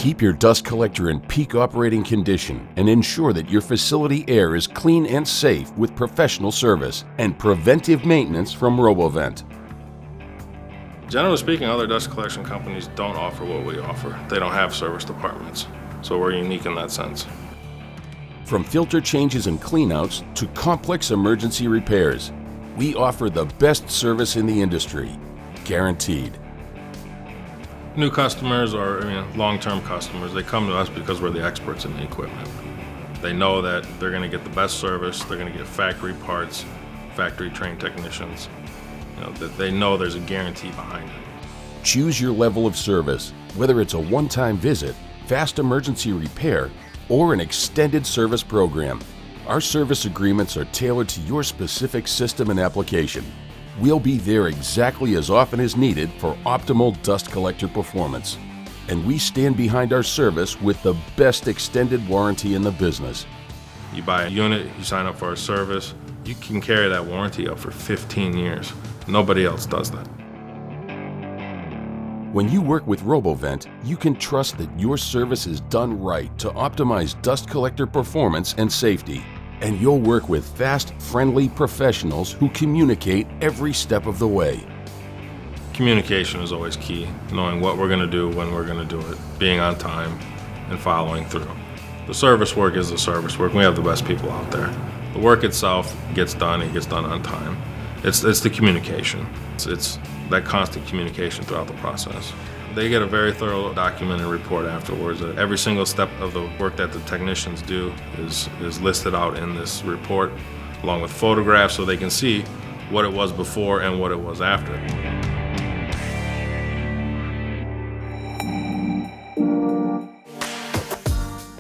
Keep your dust collector in peak operating condition and ensure that your facility air is clean and safe with professional service and preventive maintenance from RoboVent. Generally speaking, other dust collection companies don't offer what we offer. They don't have service departments, so we're unique in that sense. From filter changes and cleanouts to complex emergency repairs, we offer the best service in the industry, guaranteed. New customers or long-term customers, they come to us because we're the experts in the equipment. They know that they're going to get the best service, they're going to get factory parts, factory-trained technicians. That they know there's a guarantee behind it. Choose your level of service, whether it's a one-time visit, fast emergency repair, or an extended service program. Our service agreements are tailored to your specific system and application. We'll be there exactly as often as needed for optimal dust collector performance. And we stand behind our service with the best extended warranty in the business. You buy a unit, you sign up for a service, you can carry that warranty up for 15 years. Nobody else does that. When you work with RoboVent, you can trust that your service is done right to optimize dust collector performance and safety. And you'll work with fast, friendly professionals who communicate every step of the way. Communication is always key, knowing what we're going to do, when we're going to do it, being on time, and following through. The service work is the service work. We have the best people out there. The work itself gets done, it gets done on time. It's the communication. It's that constant communication throughout the process. They get a very thorough documented report afterwards. Every single step of the work that the technicians do is listed out in this report, along with photographs so they can see what it was before and what it was after.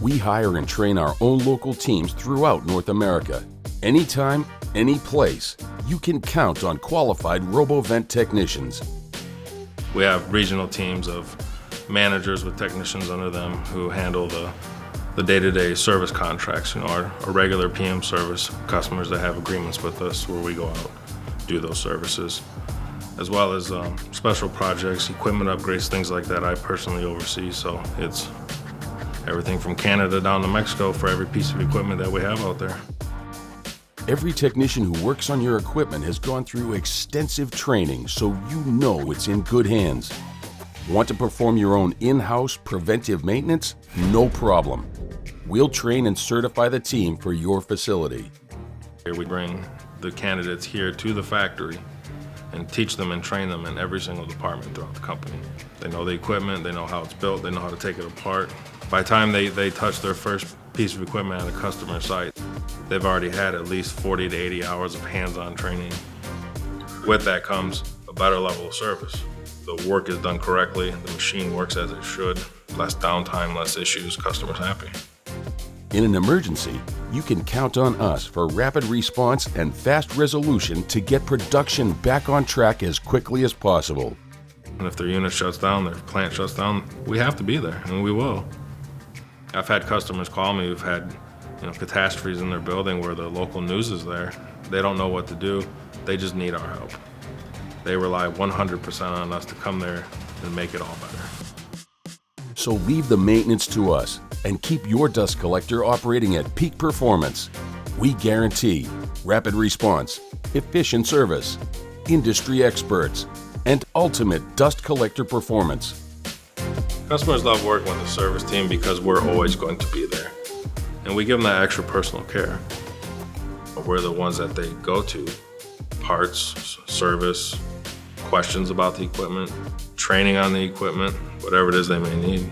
We hire and train our own local teams throughout North America. Anytime, any place, you can count on qualified RoboVent technicians. We have regional teams of managers with technicians under them who handle the day-to-day service contracts, our regular PM service customers that have agreements with us where we go out, do those services, as well as special projects, equipment upgrades, things like that I personally oversee. So it's everything from Canada down to Mexico for every piece of equipment that we have out there. Every technician who works on your equipment has gone through extensive training, so you know it's in good hands. Want to perform your own in-house preventive maintenance? No problem. We'll train and certify the team for your facility. We bring the candidates here to the factory and teach them and train them in every single department throughout the company. They know the equipment, they know how it's built, they know how to take it apart. By the time they touch their first piece of equipment at a customer site, they've already had at least 40 to 80 hours of hands-on training. With that comes a better level of service. The work is done correctly, the machine works as it should, less downtime, less issues, customers happy. In an emergency, you can count on us for rapid response and fast resolution to get production back on track as quickly as possible. And if their unit shuts down, their plant shuts down, we have to be there, and we will. I've had customers call me who've had catastrophes in their building where the local news is there. They don't know what to do. They just need our help. They rely 100% on us to come there and make it all better. So leave the maintenance to us and keep your dust collector operating at peak performance. We guarantee rapid response, efficient service, industry experts, and ultimate dust collector performance. Customers love working with the service team because we're always going to be there. And we give them that extra personal care. We're the ones that they go to. Parts, service, questions about the equipment, training on the equipment, whatever it is they may need.